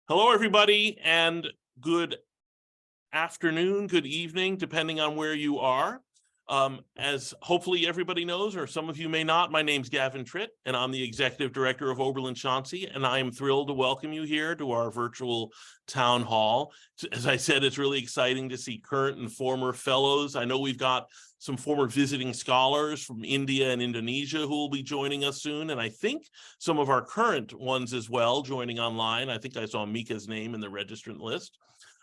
Hello, everybody, and good afternoon, good evening, depending on where you are. As hopefully everybody knows, or some of you may not, my name's Gavin Tritt, and I'm the Executive Director of Oberlin Shansi, and I am thrilled to welcome you here to our virtual town hall. As I said, it's really exciting to see current and former fellows. I know we've got some former visiting scholars from India and Indonesia who will be joining us soon, and I think some of our current ones as well joining online. I think I saw Mika's name in the registrant list.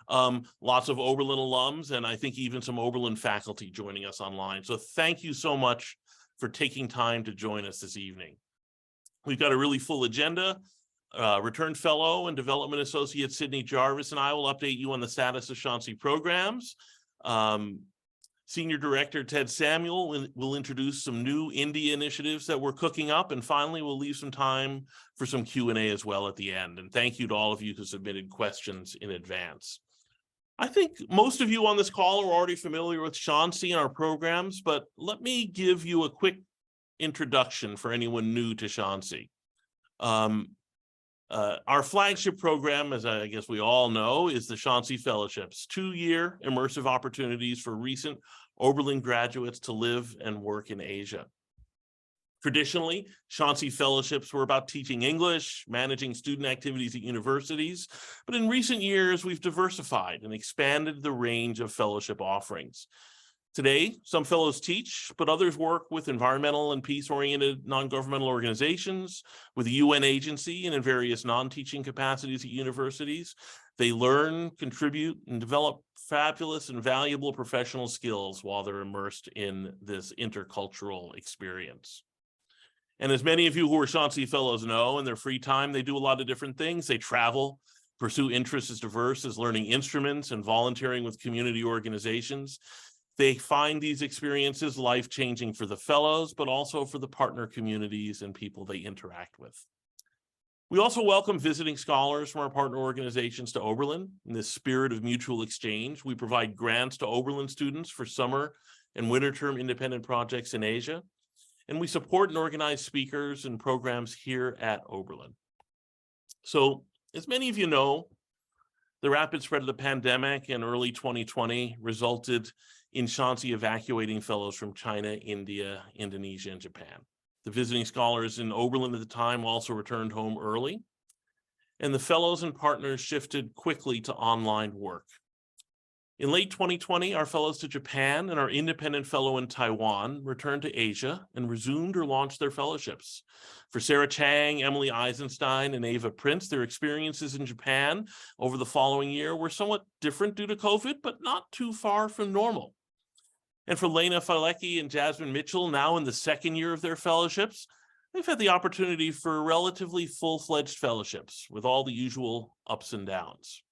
Lots of Oberlin alums, and I think even some Oberlin faculty joining us online. So thank you so much for taking time to join us this evening. We've got a really full agenda. Returned Fellow and Development Associate Sydney Jarvis and I will update you on the status of Shansi programs. Senior Director Ted Samuel will introduce some new India initiatives that we're cooking up, and finally we'll leave some time for some Q&A as well at the end. And thank you to all of you who submitted questions in advance. I think most of you on this call are already familiar with Shansi and our programs, but let me give you a quick introduction for anyone new to Shansi. Our flagship program, as I guess we all know, is the Shansi Fellowships, 2-year immersive opportunities for recent Oberlin graduates to live and work in Asia. Traditionally, Shansi Fellowships were about teaching English, managing student activities at universities, but in recent years, we've diversified and expanded the range of fellowship offerings. Today, some fellows teach, but others work with environmental and peace-oriented non-governmental organizations, with a UN agency, and in various non-teaching capacities at universities. They learn, contribute, and develop fabulous and valuable professional skills while they're immersed in this intercultural experience. And as many of you who are Shansi Fellows know, in their free time, they do a lot of different things. They travel, pursue interests as diverse as learning instruments and volunteering with community organizations. They find these experiences life-changing for the fellows, but also for the partner communities and people they interact with. We also welcome visiting scholars from our partner organizations to Oberlin. In this spirit of mutual exchange, we provide grants to Oberlin students for summer and winter term independent projects in Asia. And we support and organize speakers and programs here at Oberlin. So, as many of you know, the rapid spread of the pandemic in early 2020 resulted in Shansi evacuating fellows from China, India, Indonesia, and Japan. The visiting scholars in Oberlin at the time also returned home early, and the fellows and partners shifted quickly to online work. In late 2020, our fellows to Japan and our independent fellow in Taiwan returned to Asia and resumed or launched their fellowships. For Sarah Chang, Emily Eisenstein, and Ava Prince, their experiences in Japan over the following year were somewhat different due to COVID, but not too far from normal. And for Lena Falecki and Jasmine Mitchell, now in the second year of their fellowships, they've had the opportunity for relatively full-fledged fellowships with all the usual ups and downs.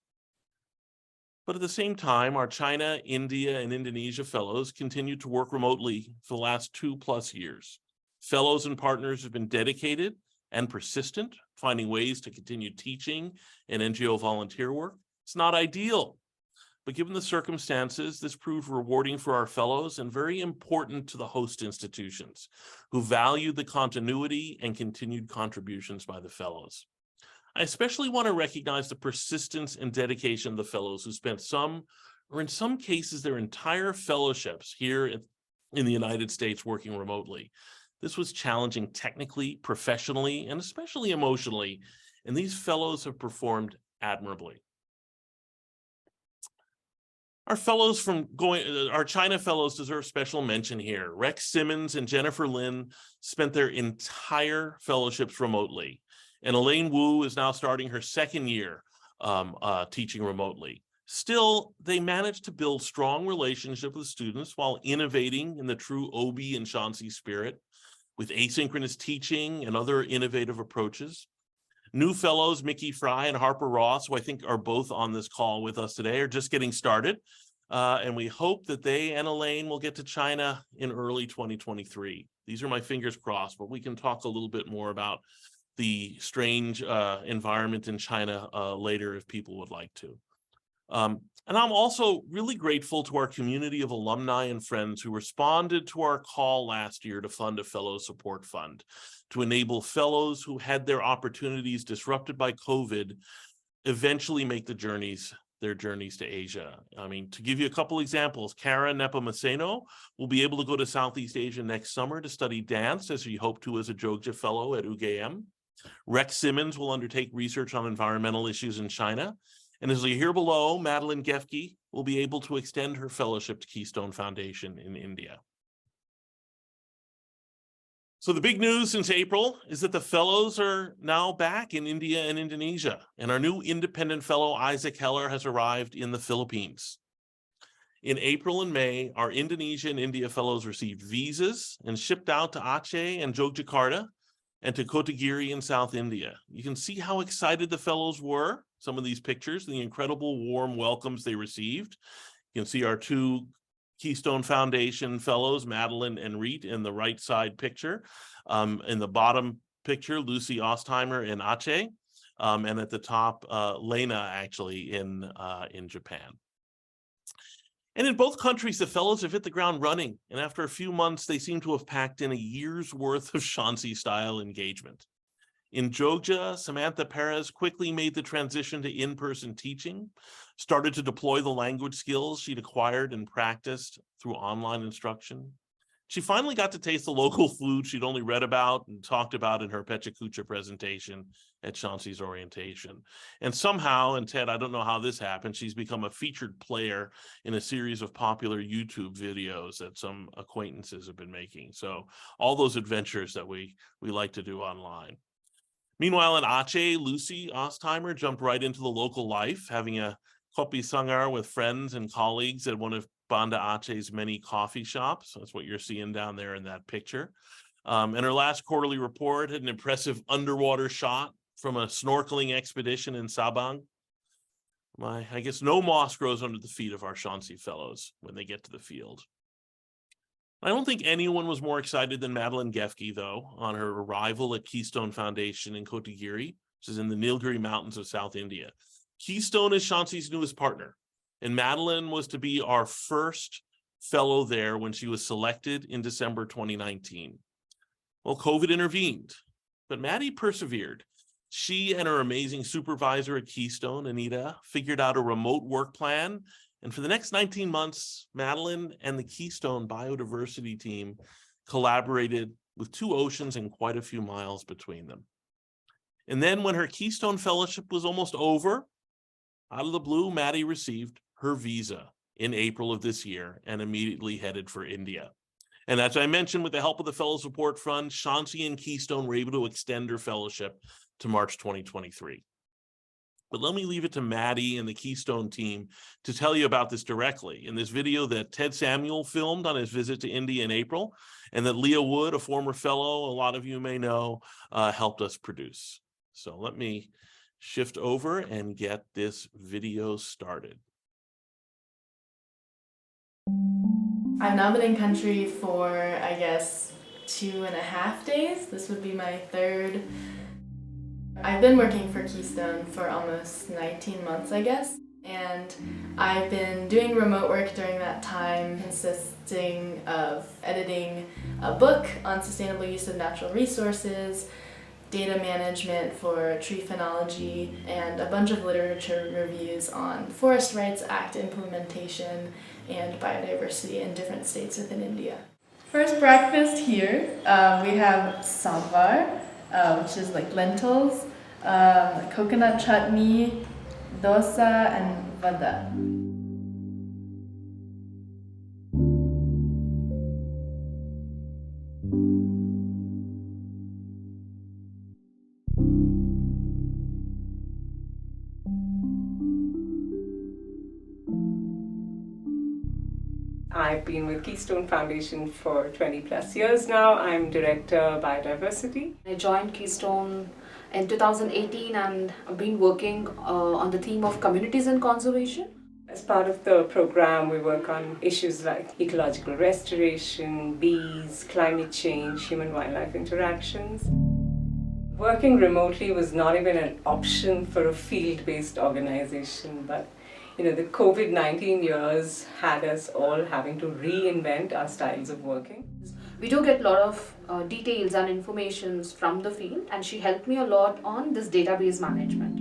But at the same time, our China, India, and Indonesia fellows continue to work remotely for the last 2+ years. Fellows and partners have been dedicated and persistent, finding ways to continue teaching and NGO volunteer work. It's not ideal, but given the circumstances, this proved rewarding for our fellows and very important to the host institutions, who valued the continuity and continued contributions by the fellows. I especially want to recognize the persistence and dedication of the fellows who spent some, or in some cases, their entire fellowships here in the United States working remotely. This was challenging technically, professionally, and especially emotionally, and these fellows have performed admirably. Our China fellows deserve special mention here. Rex Simmons and Jennifer Lin spent their entire fellowships remotely. And Elaine Wu is now starting her second year teaching remotely. Still, they managed to build strong relationships with students while innovating in the true OB and Shansi spirit with asynchronous teaching and other innovative approaches. New fellows, Mickey Fry and Harper Ross, who I think are both on this call with us today, are just getting started. And we hope that they and Elaine will get to China in early 2023. These are my fingers crossed, but we can talk a little bit more about the strange environment in China later if people would like to. And I'm also really grateful to our community of alumni and friends who responded to our call last year to fund a fellow support fund to enable fellows who had their opportunities disrupted by COVID eventually make their journeys to Asia. I mean, to give you a couple examples, Kara Nepomuceno will be able to go to Southeast Asia next summer to study dance, as we hope to as a Jogja Fellow at UGM. Rex Simmons will undertake research on environmental issues in China. And as you hear below, Madeline Gefke will be able to extend her fellowship to Keystone Foundation in India. So the big news since April is that the fellows are now back in India and Indonesia, and our new independent fellow, Isaac Heller, has arrived in the Philippines. In April and May, our Indonesia and India fellows received visas and shipped out to Aceh and Yogyakarta and to Kotagiri in South India. You can see how excited the fellows were, some of these pictures, the incredible warm welcomes they received. You can see our two Keystone Foundation fellows, Madeline and Reet, in the right side picture. In the bottom picture, Lucy Ostheimer in Aceh, and at the top, Lena, actually, in Japan. And in both countries, the fellows have hit the ground running, and after a few months, they seem to have packed in a year's worth of Shansi-style engagement. In Jogja, Samantha Perez quickly made the transition to in-person teaching, started to deploy the language skills she'd acquired and practiced through online instruction. She finally got to taste the local food she'd only read about and talked about in her Pecha Kucha presentation at Shansi's orientation. And somehow, and Ted, I don't know how this happened, she's become a featured player in a series of popular YouTube videos that some acquaintances have been making. So all those adventures that we like to do online. Meanwhile, in Aceh, Lucy Ostheimer jumped right into the local life, having a kopi sangar with friends and colleagues at one of Banda Aceh's many coffee shops. That's what you're seeing down there in that picture. And her last quarterly report had an impressive underwater shot from a snorkeling expedition in Sabang. I guess no moss grows under the feet of our Shansi fellows when they get to the field. I don't think anyone was more excited than Madeline Gefke, though, on her arrival at Keystone Foundation in Kotagiri, which is in the Nilgiri Mountains of South India. Keystone is Shansi's newest partner, and Madeline was to be our first fellow there when she was selected in December 2019. Well, COVID intervened, but Maddie persevered. She and her amazing supervisor at Keystone, Anita, figured out a remote work plan. And for the next 19 months, Madeline and the Keystone Biodiversity team collaborated with two oceans and quite a few miles between them. And then when her Keystone Fellowship was almost over, out of the blue, Maddie received her visa in April of this year and immediately headed for India. And as I mentioned, with the help of the Fellow Support Fund, Shansi and Keystone were able to extend her fellowship to March 2023. But let me leave it to Maddie and the Keystone team to tell you about this directly in this video that Ted Samuel filmed on his visit to India in April, and that Leah Wood, a former fellow, a lot of you may know, helped us produce. So let me shift over and get this video started. I've now been in country for, I guess, 2.5 days. This would be my third. I've been working for Keystone for almost 19 months, I guess, and I've been doing remote work during that time, consisting of editing a book on sustainable use of natural resources, data management for tree phenology, and a bunch of literature reviews on Forest Rights Act implementation and biodiversity in different states within India. First breakfast here, we have sambar, which is like lentils, coconut chutney, dosa, and vada. I've been with Keystone Foundation for 20 plus years now. I'm Director of Biodiversity. I joined Keystone in 2018 and I've been working on the theme of communities and conservation. As part of the program, we work on issues like ecological restoration, bees, climate change, human-wildlife interactions. Working remotely was not even an option for a field-based organization, but the COVID-19 years had us all having to reinvent our styles of working. We do get a lot of details and information from the field, and she helped me a lot on this database management.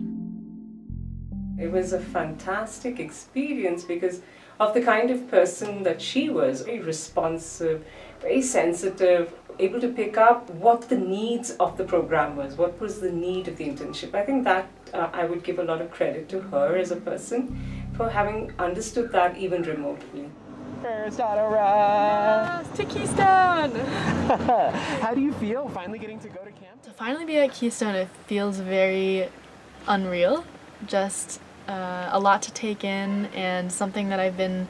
It was a fantastic experience because of the kind of person that she was, very responsive, very sensitive, able to pick up what the needs of the program what was the need of the internship. I think that I would give a lot of credit to her as a person for having understood that even remotely. First auto ride To Keystone! How do you feel finally getting to go to camp? To finally be at Keystone, it feels very unreal. Just a lot to take in and something that I've been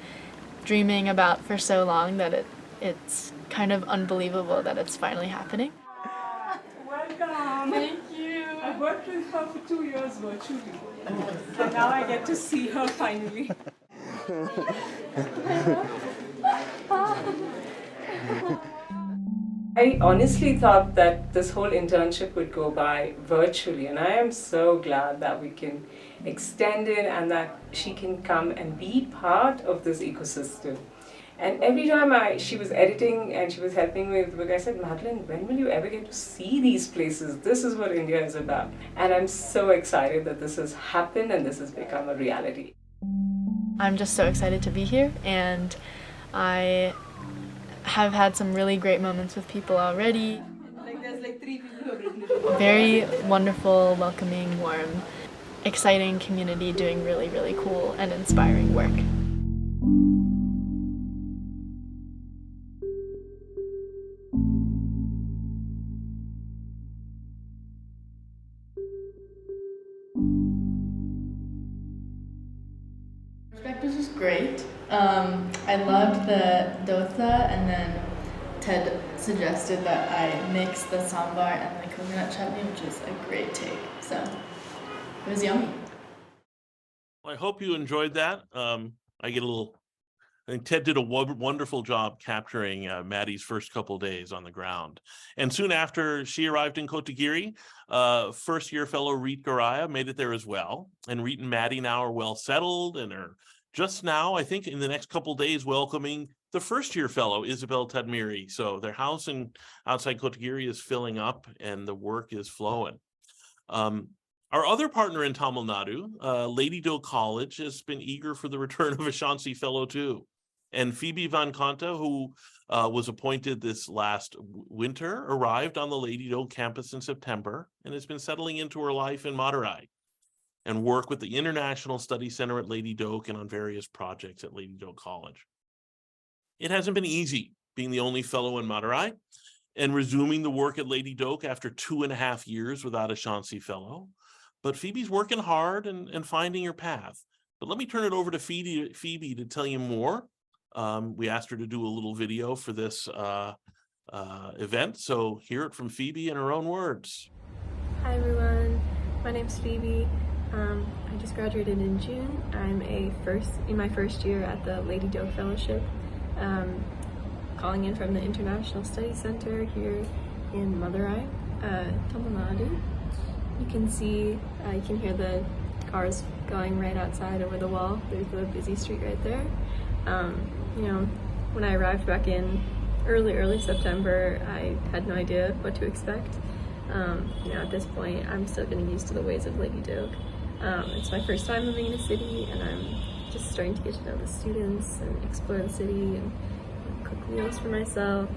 dreaming about for so long that it's kind of unbelievable that it's finally happening. Welcome! Thank you! I've worked with her for 2 years virtually, and now I get to see her finally. I honestly thought that this whole internship would go by virtually, and I am so glad that we can extend it and that she can come and be part of this ecosystem. And every time she was editing and she was helping me with the book, I said, Madeline, when will you ever get to see these places? This is what India is about. And I'm so excited that this has happened and this has become a reality. I'm just so excited to be here, and I have had some really great moments with people already. Very wonderful, welcoming, warm, exciting community doing really, really cool and inspiring work. Perspectives was great. I loved the dosa, and then Ted suggested that I mix the sambar and the coconut chutney, which is a great take. So it was yummy. Well, I hope you enjoyed that. I think Ted did a wonderful job capturing Maddie's first couple days on the ground. And soon after she arrived in Kotagiri, first-year fellow Reet Garaya made it there as well. And Reet and Maddie now are well settled and are just now, I think in the next couple days, welcoming the first-year fellow, Isabel Tadmiri. So their house outside Kotagiri is filling up and the work is flowing. Our other partner in Tamil Nadu, Lady Doak College, has been eager for the return of a Shansi fellow too. And Phoebe Van Conta, who was appointed this last winter, arrived on the Lady Doak campus in September and has been settling into her life in Madurai and work with the International Study Center at Lady Doak and on various projects at Lady Doak College. It hasn't been easy being the only fellow in Madurai and resuming the work at Lady Doak after 2.5 years without a Shansi fellow. But Phoebe's working hard and finding her path. But let me turn it over to Phoebe to tell you more. We asked her to do a little video for this event. So hear it from Phoebe in her own words. Hi everyone, my name's Phoebe. I just graduated in June. I'm in my first year at the Lady Doak Fellowship, calling in from the International Study Center here in Madurai, Tamil Nadu. You can hear the cars going right outside over the wall. There's the busy street right there. When I arrived back in early September, I had no idea what to expect. At this point, I'm still getting used to the ways of Lady Doak. It's my first time living in a city, and I'm just starting to get to know the students and explore the city and cook meals for myself.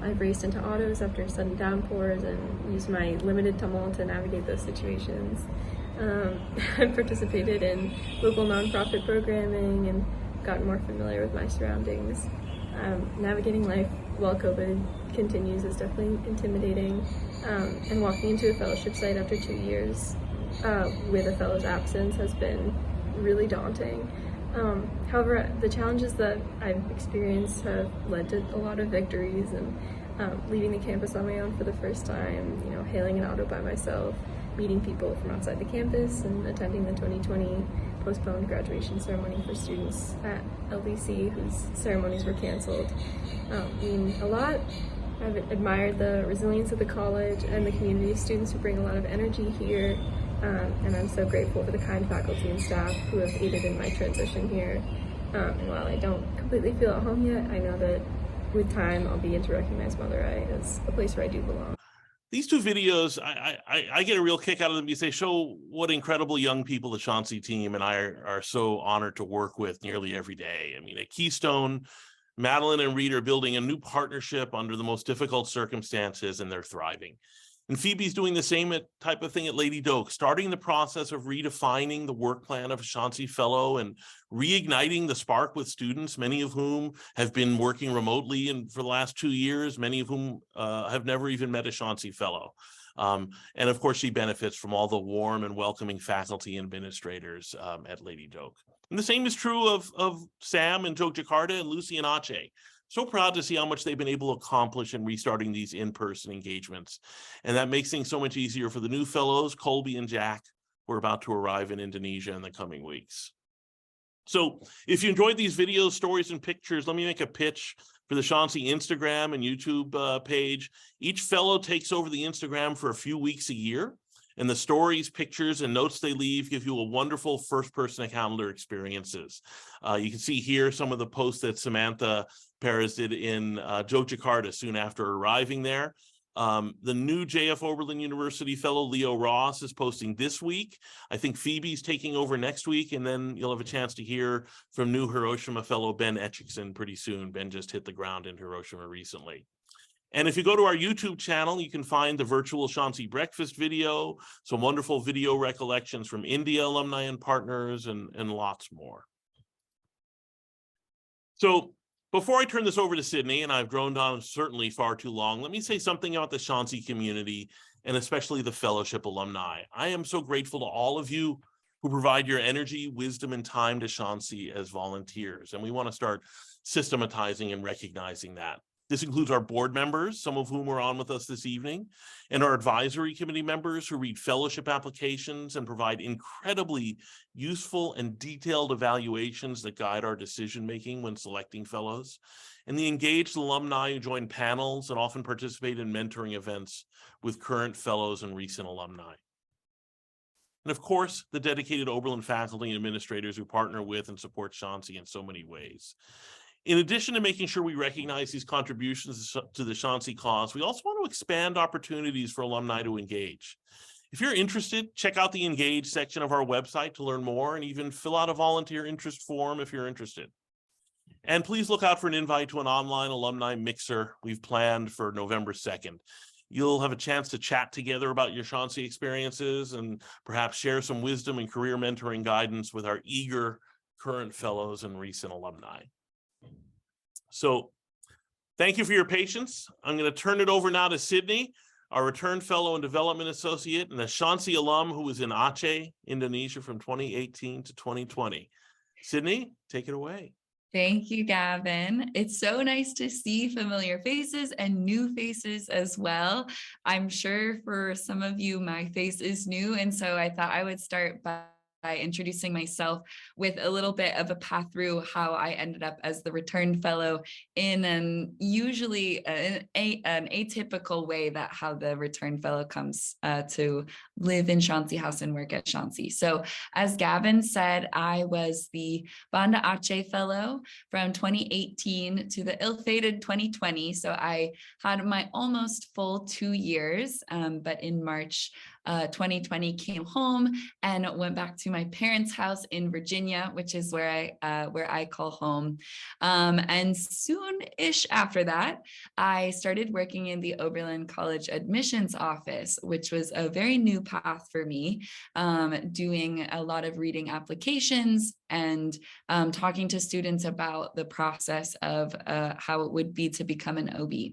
I've raced into autos after sudden downpours and used my limited Tamil to navigate those situations. I've participated in local nonprofit programming and gotten more familiar with my surroundings. Navigating life while COVID continues is definitely intimidating, and walking into a fellowship site after 2 years with a fellow's absence has been really daunting. However, the challenges that I've experienced have led to a lot of victories, and leaving the campus on my own for the first time, hailing an auto by myself, meeting people from outside the campus, and attending the 2020 postponed graduation ceremony for students at LDC whose ceremonies were canceled mean a lot. I've admired the resilience of the college and the community of students who bring a lot of energy here. And I'm so grateful for the kind faculty and staff who have aided in my transition here. And while I don't completely feel at home yet, I know that with time I'll begin to recognize Madurai as a place where I do belong. These two videos, I get a real kick out of them because they show what incredible young people the Shansi team and I are so honored to work with nearly every day. I mean, at Keystone, Madeline and Reed are building a new partnership under the most difficult circumstances, and they're thriving. And Phoebe's doing the same type of thing at Lady Doak, starting the process of redefining the work plan of a Shansi Fellow and reigniting the spark with students, many of whom have been working remotely for the last 2 years, many of whom have never even met a Shansi Fellow. And of course, she benefits from all the warm and welcoming faculty and administrators at Lady Doak. And the same is true of Sam in Jogjakarta and Lucy in Aceh. So proud to see how much they've been able to accomplish in restarting these in-person engagements. And that makes things so much easier for the new fellows, Colby and Jack, who are about to arrive in Indonesia in the coming weeks. So if you enjoyed these videos, stories, and pictures, let me make a pitch for the Shansi Instagram and YouTube page. Each fellow takes over the Instagram for a few weeks a year, and the stories, pictures, and notes they leave give you a wonderful first-person account of their experiences. You can see here some of the posts that Samantha Perez did in Jogjakarta soon after arriving there. The new JF Oberlin University fellow Leo Ross is posting this week. I think Phoebe's taking over next week, and then you'll have a chance to hear from new Hiroshima fellow Ben Etchikson pretty soon. Ben just hit the ground in Hiroshima recently. And if you go to our YouTube channel, you can find the virtual Shansi breakfast video, some wonderful video recollections from India alumni and partners, and lots more. So before I turn this over to Sydney, and I've droned on certainly far too long, let me say something about the Shansi community and especially the fellowship alumni. I am so grateful to all of you who provide your energy, wisdom, and time to Shansi as volunteers. And we want to start systematizing and recognizing that. This includes our board members, some of whom are on with us this evening, and our advisory committee members who read fellowship applications and provide incredibly useful and detailed evaluations that guide our decision-making when selecting fellows, and the engaged alumni who join panels and often participate in mentoring events with current fellows and recent alumni. And of course, the dedicated Oberlin faculty and administrators who partner with and support Shansi in so many ways. In addition to making sure we recognize these contributions to the Shansi cause, we also want to expand opportunities for alumni to engage. If you're interested, check out the Engage section of our website to learn more, and even fill out a volunteer interest form if you're interested. And please look out for an invite to an online alumni mixer we've planned for November 2nd. You'll have a chance to chat together about your Shansi experiences and perhaps share some wisdom and career mentoring guidance with our eager current fellows and recent alumni. So thank you for your patience. I'm going to turn it over now to Sydney, our return fellow and development associate and a Shansi alum who was in Aceh, Indonesia from 2018 to 2020. Sydney, take it away. Thank you, Gavin. It's so nice to see familiar faces and new faces as well. I'm sure for some of you, my face is new, and so I thought I would start by introducing myself with a little bit of a path through how I ended up as the return fellow in an usually an atypical way that how the return fellow comes to live in Shansi House and work at Shansi. So as Gavin said, I was the Banda Aceh fellow from 2018 to the ill-fated 2020. So I had my almost full 2 years, but in March 2020 came home and went back to my parents' house in Virginia, which is where I call home. And soon-ish after that, I started working in the Oberlin College admissions office, which was a very new path for me, doing a lot of reading applications and talking to students about the process of how it would be to become an OB.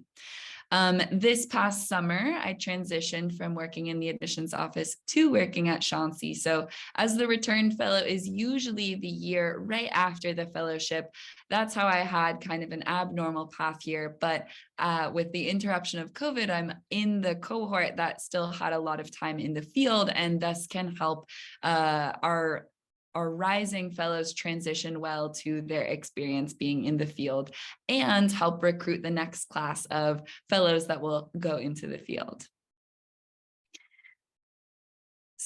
This past summer, I transitioned from working in the admissions office to working at Shansi. So as the return fellow is usually the year right after the fellowship, that's how I had kind of an abnormal path here. But with the interruption of COVID, I'm in the cohort that still had a lot of time in the field and thus can help our rising fellows transition well to their experience being in the field and help recruit the next class of fellows that will go into the field.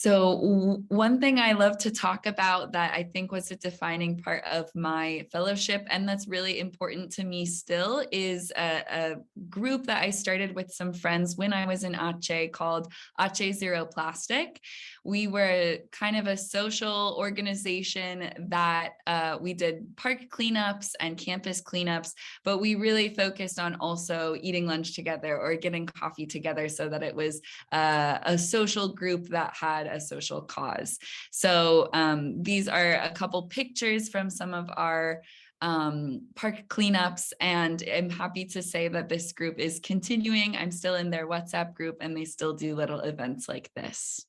So one thing I love to talk about that I think was a defining part of my fellowship, and that's really important to me still, is a group that I started with some friends when I was in Aceh called Aceh Zero Plastic. We were kind of a social organization that we did park cleanups and campus cleanups, but we really focused on also eating lunch together or getting coffee together so that it was a social group that had a social cause. So these are a couple pictures from some of our park cleanups, and I'm happy to say that this group is continuing. I'm still in their WhatsApp group and they still do little events like this.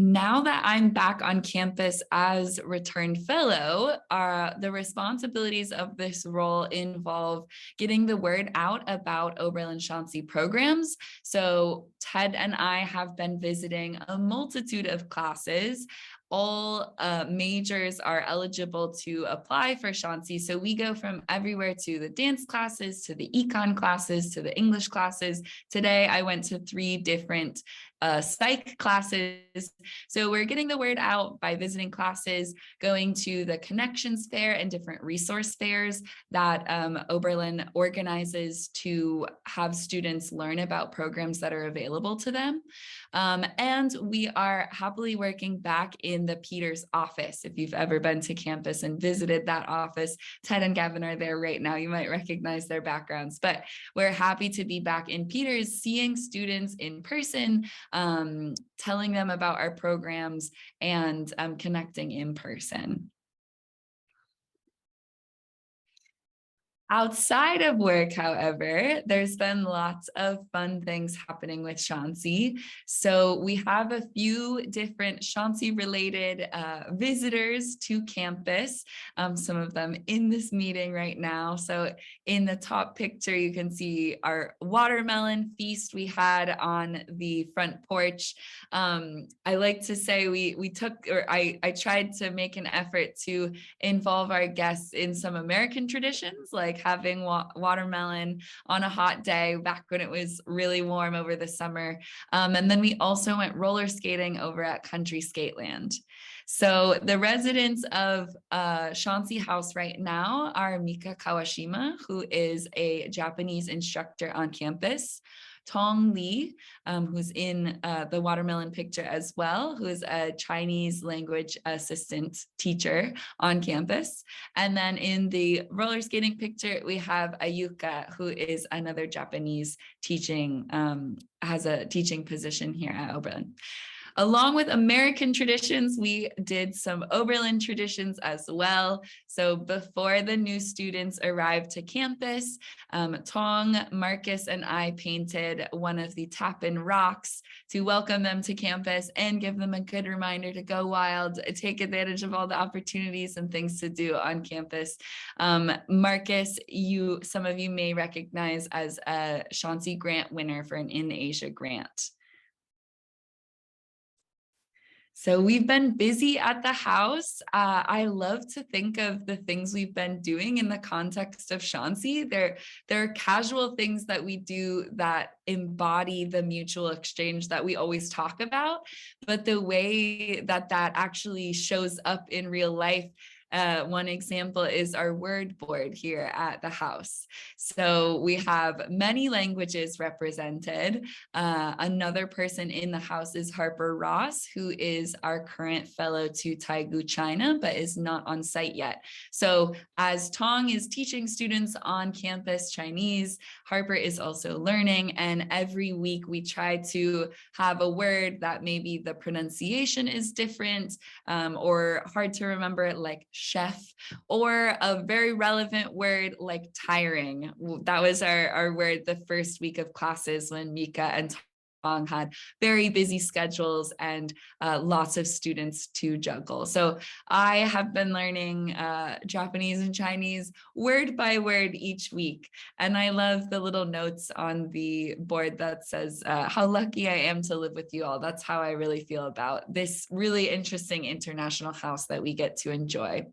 Now that I'm back on campus as returned fellow, the responsibilities of this role involve getting the word out about Oberlin Shansi programs. So Ted and I have been visiting a multitude of classes. All majors are eligible to apply for Shansi. So we go from everywhere to the dance classes, to the econ classes, to the English classes. Today, I went to 3 different psych classes. So we're getting the word out by visiting classes, going to the connections fair and different resource fairs that Oberlin organizes to have students learn about programs that are available to them. And we are happily working back in the Peters office. If you've ever been to campus and visited that office, Ted and Gavin are there right now. You might recognize their backgrounds, but we're happy to be back in Peters, seeing students in person, telling them about our programs, and connecting in person. Outside of work, however, there's been lots of fun things happening with Shansi. So we have a few different Shansi-related visitors to campus, some of them in this meeting right now. So in the top picture, you can see our watermelon feast we had on the front porch. I like to say I tried to make an effort to involve our guests in some American traditions, like having watermelon on a hot day back when it was really warm over the summer. And then we also went roller skating over at Country Skateland. So the residents of Shansi House right now are Mika Kawashima, who is a Japanese instructor on campus, Tong Li, who's in the watermelon picture as well, who is a Chinese language assistant teacher on campus. And then in the roller skating picture, we have Ayuka, who is another Japanese teaching, has a teaching position here at Oberlin. Along with American traditions, we did some Oberlin traditions as well. So before the new students arrived to campus, Tong, Marcus, and I painted one of the tap-in rocks to welcome them to campus and give them a good reminder to go wild, take advantage of all the opportunities and things to do on campus. Marcus, some of you may recognize as a Shansi grant winner for an In Asia grant. So we've been busy at the house. I love to think of the things we've been doing in the context of Shansi. There are casual things that we do that embody the mutual exchange that we always talk about, but the way that that actually shows up in real life. One example is our word board here at the house. So we have many languages represented. Another person in the house is Harper Ross, who is our current fellow to Taegu, China, but is not on site yet. So as Tong is teaching students on campus Chinese, Harper is also learning. And every week we try to have a word that maybe the pronunciation is different or hard to remember, like chef, or a very relevant word like tiring. That was our word the first week of classes when Mika and Tong had very busy schedules and lots of students to juggle. So I have been learning Japanese and Chinese word by word each week. And I love the little notes on the board that says how lucky I am to live with you all. That's how I really feel about this really interesting international house that we get to enjoy.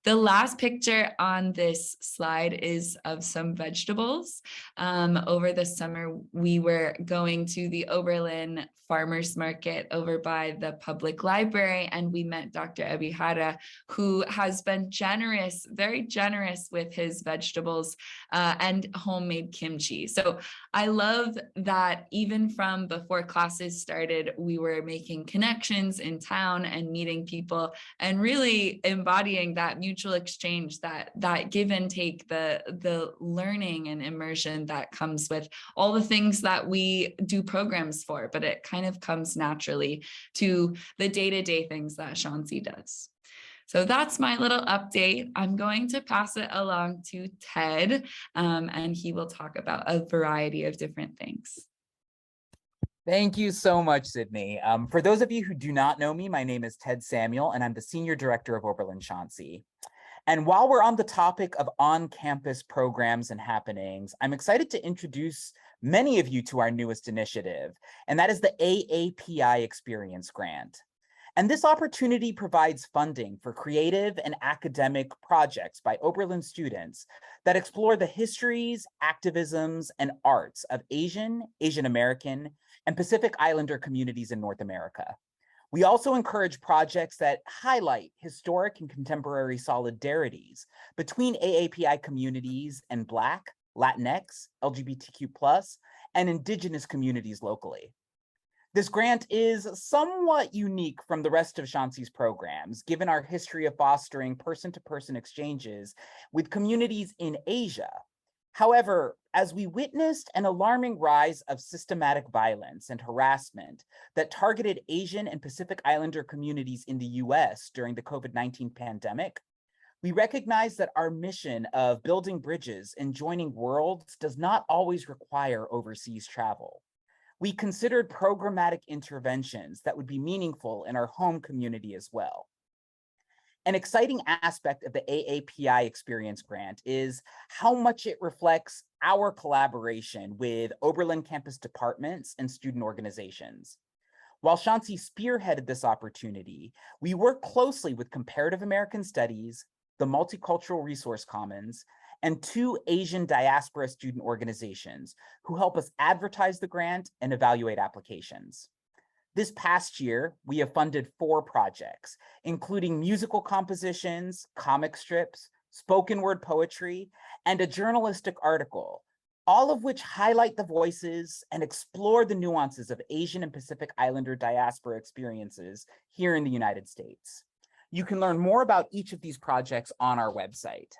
The last picture on this slide is of some vegetables. Over the summer, we were going to the Oberlin Farmers Market over by the public library, and we met Dr. Ebihara, who has been generous, very generous with his vegetables and homemade kimchi. So I love that even from before classes started, we were making connections in town and meeting people and really embodying that mutual exchange, that give and take, the learning and immersion that comes with all the things that we do programs for, but it kind of comes naturally to the day-to-day things that Shansi does. So that's my little update. I'm going to pass it along to Ted, and he will talk about a variety of different things. Thank you so much, Sydney. For those of you who do not know me, my name is Ted Samuel, and I'm the Senior Director of Oberlin Shansi. And while we're on the topic of on-campus programs and happenings, I'm excited to introduce many of you to our newest initiative, and that is the AAPI Experience Grant. And this opportunity provides funding for creative and academic projects by Oberlin students that explore the histories, activisms, and arts of Asian, Asian American, and Pacific Islander communities in North America. We also encourage projects that highlight historic and contemporary solidarities between AAPI communities and Black, Latinx, LGBTQ+, and Indigenous communities locally. This grant is somewhat unique from the rest of Shansi's programs, given our history of fostering person-to-person exchanges with communities in Asia. However, as we witnessed an alarming rise of systematic violence and harassment that targeted Asian and Pacific Islander communities in the US during the COVID-19 pandemic, we recognize that our mission of building bridges and joining worlds does not always require overseas travel. We considered programmatic interventions that would be meaningful in our home community as well. An exciting aspect of the AAPI Experience Grant is how much it reflects our collaboration with Oberlin campus departments and student organizations. While Shansi spearheaded this opportunity, we worked closely with Comparative American Studies, the Multicultural Resource Commons, and 2 Asian diaspora student organizations who help us advertise the grant and evaluate applications. This past year, we have funded 4 projects, including musical compositions, comic strips, spoken word poetry, and a journalistic article, all of which highlight the voices and explore the nuances of Asian and Pacific Islander diaspora experiences here in the United States. You can learn more about each of these projects on our website.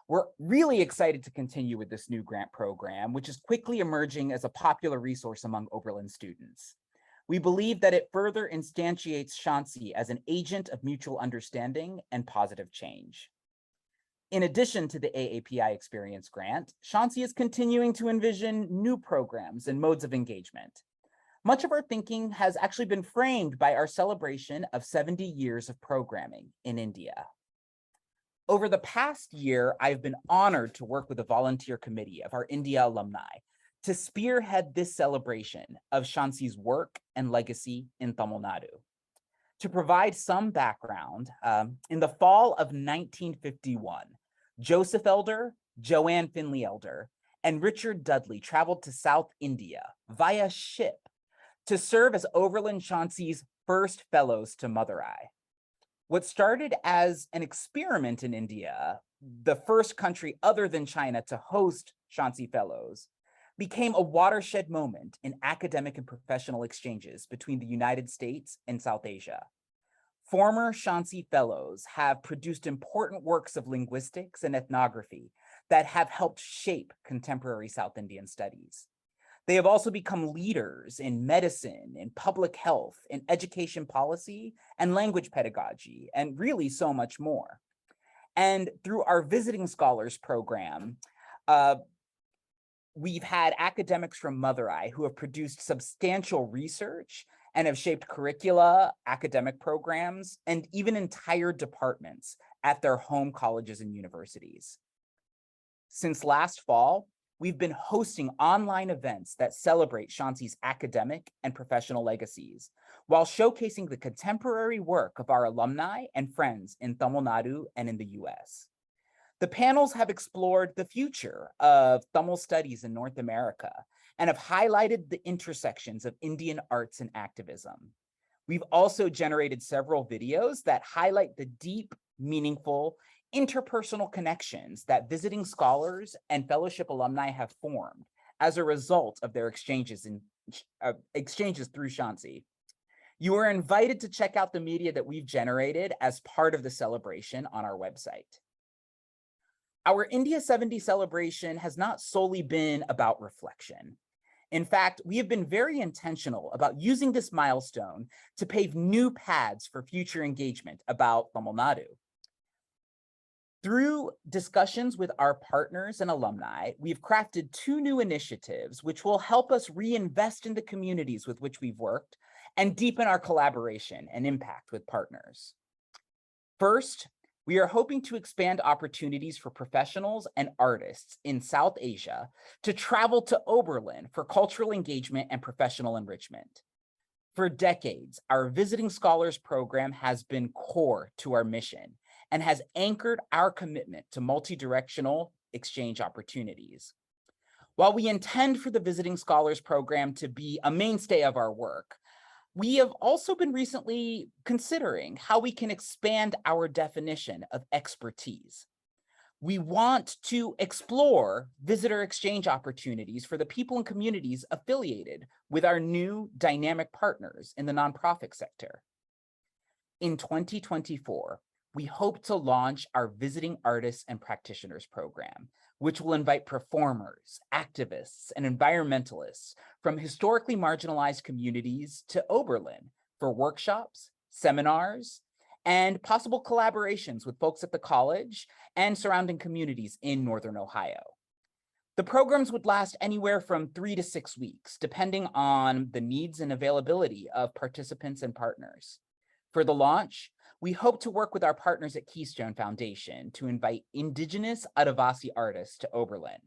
We're really excited to continue with this new grant program, which is quickly emerging as a popular resource among Oberlin students. We believe that it further instantiates Shansi as an agent of mutual understanding and positive change. In addition to the AAPI Experience Grant, Shansi is continuing to envision new programs and modes of engagement. Much of our thinking has actually been framed by our celebration of 70 years of programming in India. Over the past year, I've been honored to work with the volunteer committee of our India alumni to spearhead this celebration of Shansi's work and legacy in Tamil Nadu. To provide some background, in the fall of 1951, Joseph Elder, Joanne Finley Elder, and Richard Dudley traveled to South India via ship to serve as Oberlin Shansi's first fellows to Madurai. What started as an experiment in India, the first country other than China to host Shansi Fellows, became a watershed moment in academic and professional exchanges between the United States and South Asia. Former Shansi Fellows have produced important works of linguistics and ethnography that have helped shape contemporary South Indian studies. They have also become leaders in medicine, in public health, in education policy, and language pedagogy, and really so much more. And through our Visiting Scholars program, we've had academics from Madurai who have produced substantial research and have shaped curricula, academic programs, and even entire departments at their home colleges and universities. Since last fall, we've been hosting online events that celebrate Shansi's academic and professional legacies, while showcasing the contemporary work of our alumni and friends in Tamil Nadu and in the US. The panels have explored the future of Tamil studies in North America and have highlighted the intersections of Indian arts and activism. We've also generated several videos that highlight the deep, meaningful, interpersonal connections that visiting scholars and fellowship alumni have formed as a result of their exchanges through Shansi. You are invited to check out the media that we've generated as part of the celebration on our website. Our India 70 celebration has not solely been about reflection. In fact, we have been very intentional about using this milestone to pave new paths for future engagement about Tamil Nadu. Through discussions with our partners and alumni, we've crafted 2 new initiatives which will help us reinvest in the communities with which we've worked and deepen our collaboration and impact with partners. First, we are hoping to expand opportunities for professionals and artists in South Asia to travel to Oberlin for cultural engagement and professional enrichment. For decades, our Visiting Scholars program has been core to our mission and has anchored our commitment to multi-directional exchange opportunities. While we intend for the Visiting Scholars program to be a mainstay of our work, we have also been recently considering how we can expand our definition of expertise. We want to explore visitor exchange opportunities for the people and communities affiliated with our new dynamic partners in the nonprofit sector. In 2024, we hope to launch our Visiting Artists and Practitioners program, which will invite performers, activists, and environmentalists from historically marginalized communities to Oberlin for workshops, seminars, and possible collaborations with folks at the college and surrounding communities in Northern Ohio. The programs would last anywhere from 3 to 6 weeks, depending on the needs and availability of participants and partners. For the launch, we hope to work with our partners at Keystone Foundation to invite Indigenous Adivasi artists to Oberlin.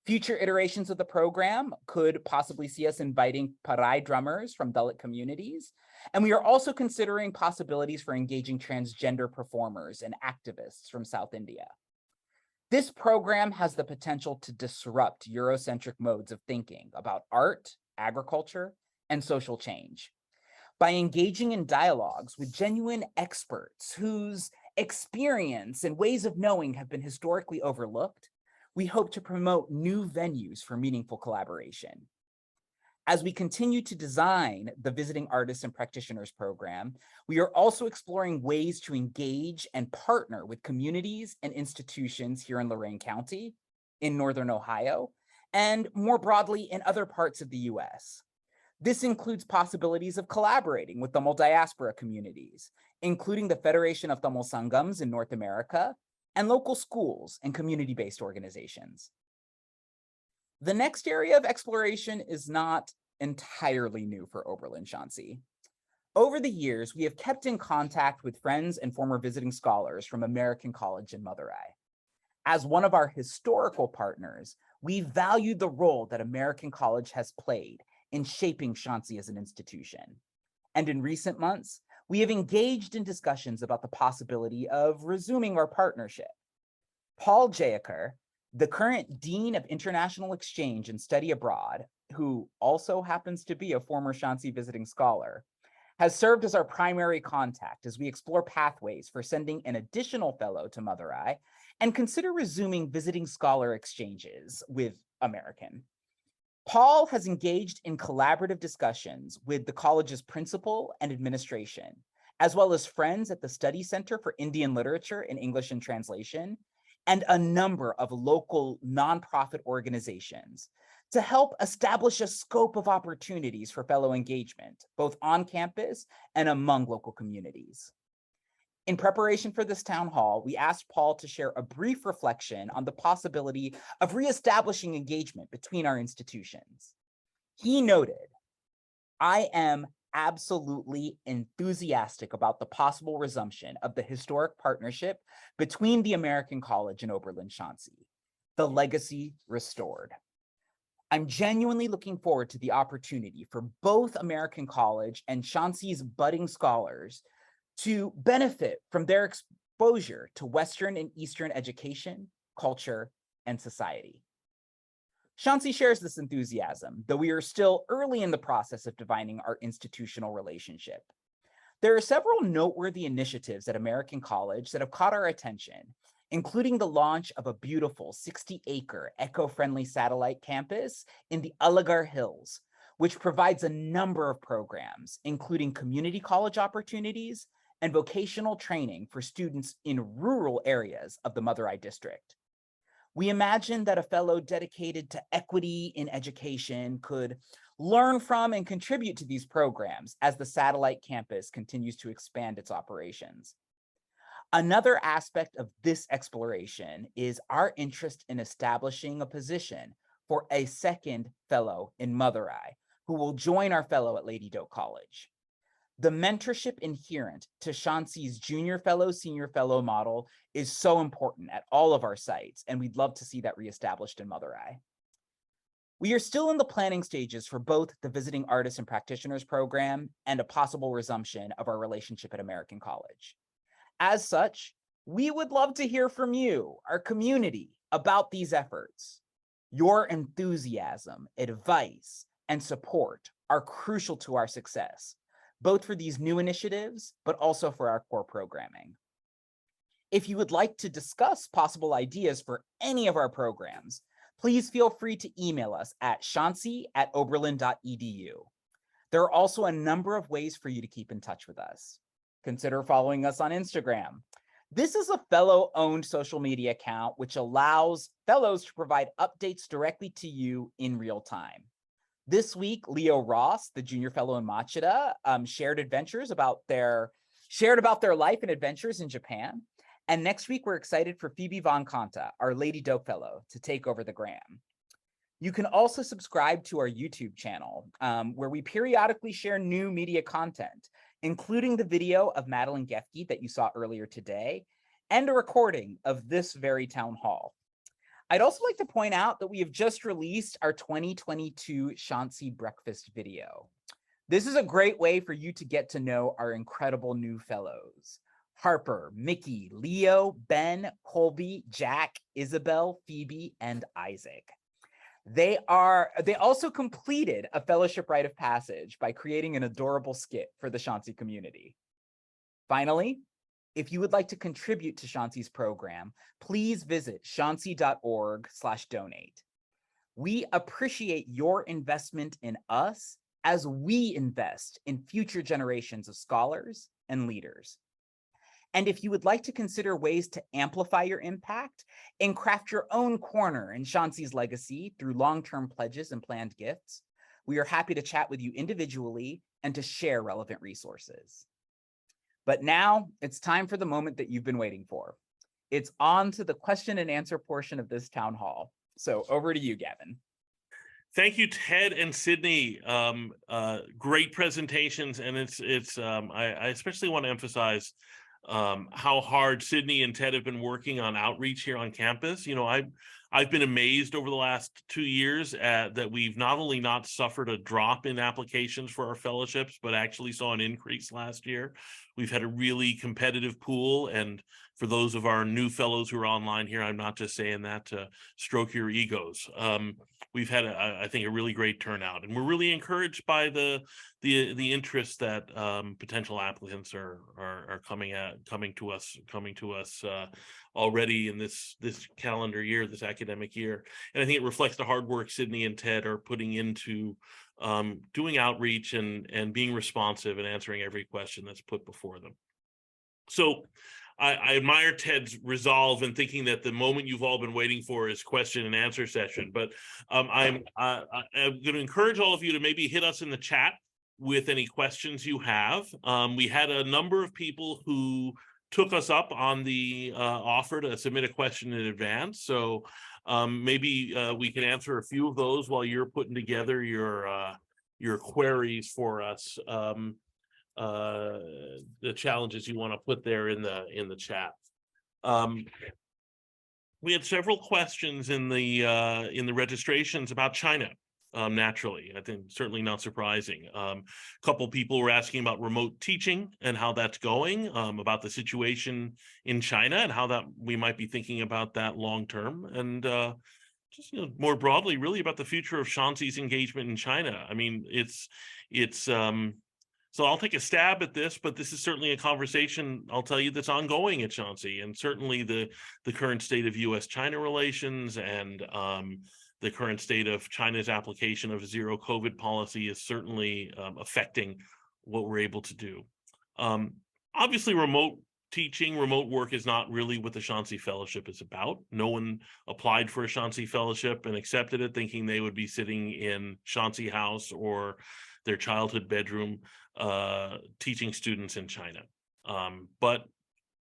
Future iterations of the program could possibly see us inviting Parai drummers from Dalit communities, and we are also considering possibilities for engaging transgender performers and activists from South India. This program has the potential to disrupt Eurocentric modes of thinking about art, agriculture, and social change. By engaging in dialogues with genuine experts whose experience and ways of knowing have been historically overlooked, we hope to promote new venues for meaningful collaboration. As we continue to design the Visiting Artists and Practitioners program, we are also exploring ways to engage and partner with communities and institutions here in Lorain County, in Northern Ohio, and more broadly in other parts of the US. This includes possibilities of collaborating with Tamil diaspora communities, including the Federation of Tamil Sangams in North America, and local schools and community-based organizations. The next area of exploration is not entirely new for Oberlin Shansi. Over the years, we have kept in contact with friends and former visiting scholars from American College in Madurai. As one of our historical partners, we valued the role that American College has played in shaping Shansi as an institution. And in recent months, we have engaged in discussions about the possibility of resuming our partnership. Paul Jayakar, the current Dean of International Exchange and Study Abroad, who also happens to be a former Shansi visiting scholar, has served as our primary contact as we explore pathways for sending an additional fellow to Madurai and consider resuming visiting scholar exchanges with American. Paul has engaged in collaborative discussions with the college's principal and administration, as well as friends at the Study Center for Indian Literature in English and Translation, and a number of local nonprofit organizations to help establish a scope of opportunities for fellow engagement, both on campus and among local communities. In preparation for this town hall, we asked Paul to share a brief reflection on the possibility of reestablishing engagement between our institutions. He noted, "I am absolutely enthusiastic about the possible resumption of the historic partnership between the American College and Oberlin Shansi, the legacy restored." I'm genuinely looking forward to the opportunity for both American College and Shansi's budding scholars to benefit from their exposure to Western and Eastern education, culture, and society. Shansi shares this enthusiasm, though we are still early in the process of defining our institutional relationship. There are several noteworthy initiatives at American College that have caught our attention, including the launch of a beautiful 60-acre eco-friendly satellite campus in the Aligarh Hills, which provides a number of programs, including community college opportunities and vocational training for students in rural areas of the Madurai district. We imagine that a fellow dedicated to equity in education could learn from and contribute to these programs as the satellite campus continues to expand its operations. Another aspect of this exploration is our interest in establishing a position for a second fellow in Madurai, who will join our fellow at Lady Doak College. The mentorship inherent to Shansi's junior fellow, senior fellow model is so important at all of our sites, and we'd love to see that reestablished in Madurai. We are still in the planning stages for both the Visiting Artists and Practitioners program and a possible resumption of our relationship at American College. As such, we would love to hear from you, our community, about these efforts. Your enthusiasm, advice, and support are crucial to our success, both for these new initiatives, but also for our core programming. If you would like to discuss possible ideas for any of our programs, please feel free to email us at shansi@oberlin.edu. There are also a number of ways for you to keep in touch with us. Consider following us on Instagram. This is a fellow-owned social media account which allows fellows to provide updates directly to you in real time. This week, Leo Ross, the junior fellow in Machida, shared about their life and adventures in Japan. And next week, we're excited for Phoebe Von Conta, our Lady Doak Fellow, to take over the gram. You can also subscribe to our YouTube channel, where we periodically share new media content, including the video of Madeline Gefke that you saw earlier today, and a recording of this very town hall. I'd also like to point out that we have just released our 2022 Shansi Breakfast video. This is a great way for you to get to know our incredible new fellows: Harper, Mickey, Leo, Ben, Colby, Jack, Isabel, Phoebe, and Isaac. They also completed a fellowship rite of passage by creating an adorable skit for the Shansi community. Finally, if you would like to contribute to Shansi's program, please visit shansi.org/donate. We appreciate your investment in us as we invest in future generations of scholars and leaders. And if you would like to consider ways to amplify your impact and craft your own corner in Shansi's legacy through long-term pledges and planned gifts, we are happy to chat with you individually and to share relevant resources. But now it's time for the moment that you've been waiting for. It's on to the question and answer portion of this town hall. So over to you, Gavin. Thank you, Ted and Sydney. Great presentations, and I especially want to emphasize how hard Sydney and Ted have been working on outreach here on campus. You know, I've been amazed over the last 2 years that we've not only not suffered a drop in applications for our fellowships, but actually saw an increase last year. We've had a really competitive pool, and for those of our new fellows who are online here, I'm not just saying that to stroke your egos. We've had, I think, a really great turnout, and we're really encouraged by the interest that potential applicants are coming to us already in this calendar year, this academic year. And I think it reflects the hard work Sydney and Ted are putting into doing outreach and being responsive and answering every question that's put before them. So I admire Ted's resolve in thinking that the moment you've all been waiting for is question and answer session. But I'm going to encourage all of you to maybe hit us in the chat with any questions you have. We had a number of people who took us up on the offer to submit a question in advance. So maybe we can answer a few of those while you're putting together your queries for us. The challenges you want to put there in the chat. We had several questions in the registrations about China naturally. I think certainly not surprising. A couple people were asking about remote teaching and how that's going, about the situation in China and how that we might be thinking about that long term. And just more broadly, really about the future of Shansi's engagement in China. I mean, so I'll take a stab at this, but this is certainly a conversation, I'll tell you, that's ongoing at Shansi, and certainly the current state of U.S.-China relations and the current state of China's application of zero COVID policy is certainly affecting what we're able to do. Obviously, remote teaching, remote work is not really what the Shansi Fellowship is about. No one applied for a Shansi Fellowship and accepted it thinking they would be sitting in Shansi House or their childhood bedroom teaching students in China. But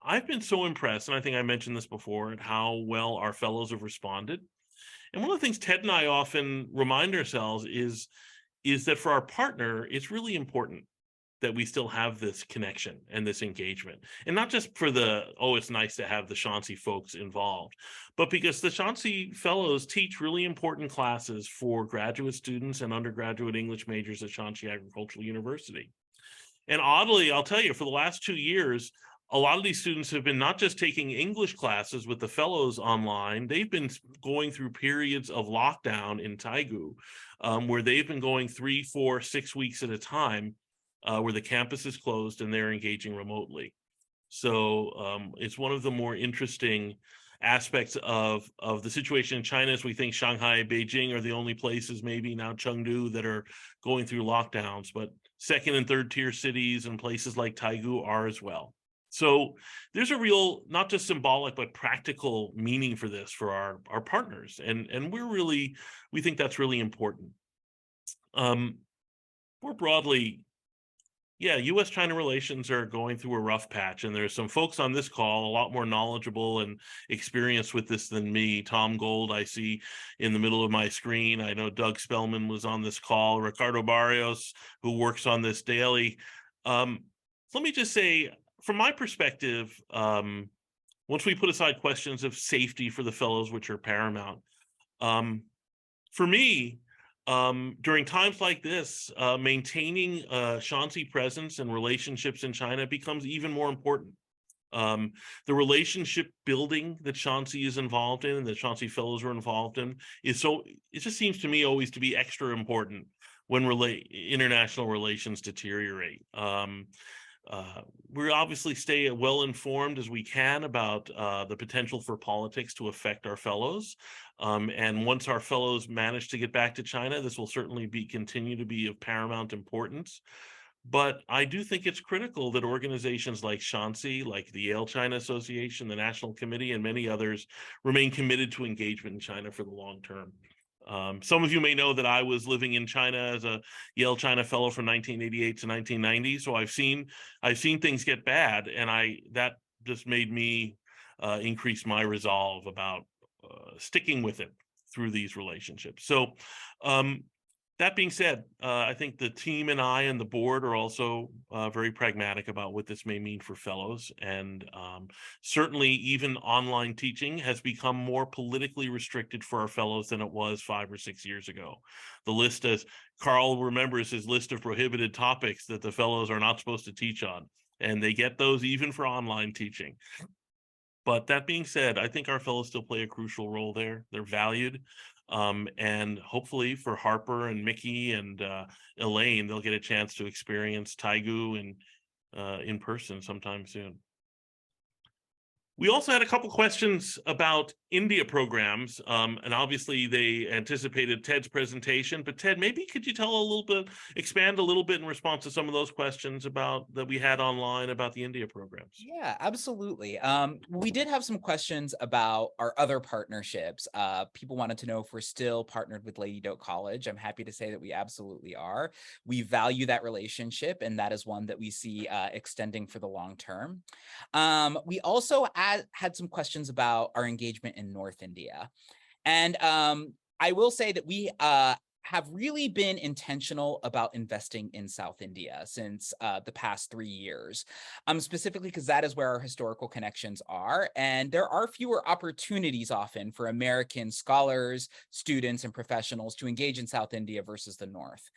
I've been so impressed, and I think I mentioned this before, at how well our fellows have responded. And one of the things Ted and I often remind ourselves is that for our partner, it's really important that we still have this connection and this engagement. And not just for it's nice to have the Shansi folks involved, but because the Shansi fellows teach really important classes for graduate students and undergraduate English majors at Shansi Agricultural University. And oddly, I'll tell you, for the last 2 years, a lot of these students have been not just taking English classes with the fellows online, they've been going through periods of lockdown in Taegu, where they've been going 3, 4, 6 weeks at a time, where the campus is closed and they're engaging remotely. So it's one of the more interesting aspects of the situation in China, as we think Shanghai, Beijing are the only places, maybe now Chengdu, that are going through lockdowns, but second and third tier cities and places like Taegu are as well. So there's a real, not just symbolic, but practical meaning for this for our partners. And we think that's really important. More broadly, yeah, U.S.-China relations are going through a rough patch, and there's some folks on this call a lot more knowledgeable and experienced with this than me. Tom Gold, I see in the middle of my screen. I know Doug Spellman was on this call, Ricardo Barrios, who works on this daily. Let me just say, from my perspective, once we put aside questions of safety for the fellows, which are paramount, for me, during times like this, maintaining a Shansi presence and relationships in China becomes even more important. The relationship building that Shansi is involved in and that Shansi fellows are involved in it just seems to me always to be extra important when international relations deteriorate. We obviously stay well informed as we can about the potential for politics to affect our fellows. And once our fellows manage to get back to China, this will certainly continue to be of paramount importance. But I do think it's critical that organizations like Shansi, like the Yale China Association, the National Committee, and many others remain committed to engagement in China for the long term. Some of you may know that I was living in China as a Yale China Fellow from 1988 to 1990. So I've seen things get bad, and that just made me increase my resolve about sticking with it through these relationships. So that being said, I think the team and I and the board are also very pragmatic about what this may mean for fellows. And certainly even online teaching has become more politically restricted for our fellows than it was 5 or 6 years ago. The list, as Carl remembers his list of prohibited topics that the fellows are not supposed to teach on, and they get those even for online teaching. But that being said, I think our fellows still play a crucial role there. They're valued. And hopefully for Harper and Mickey and Elaine, they'll get a chance to experience Taegu and in person sometime soon. We also had a couple questions about India programs, and obviously they anticipated Ted's presentation, but Ted, maybe could you expand a little bit in response to some of those questions that we had online about the India programs? Yeah, absolutely. We did have some questions about our other partnerships. People wanted to know if we're still partnered with Lady Doak College. I'm happy to say that we absolutely are. We value that relationship, and that is one that we see extending for the long term. We also had some questions about our engagement in North India. And I will say that we have really been intentional about investing in South India since the past 3 years, specifically because that is where our historical connections are. And there are fewer opportunities often for American scholars, students, and professionals to engage in South India versus the North.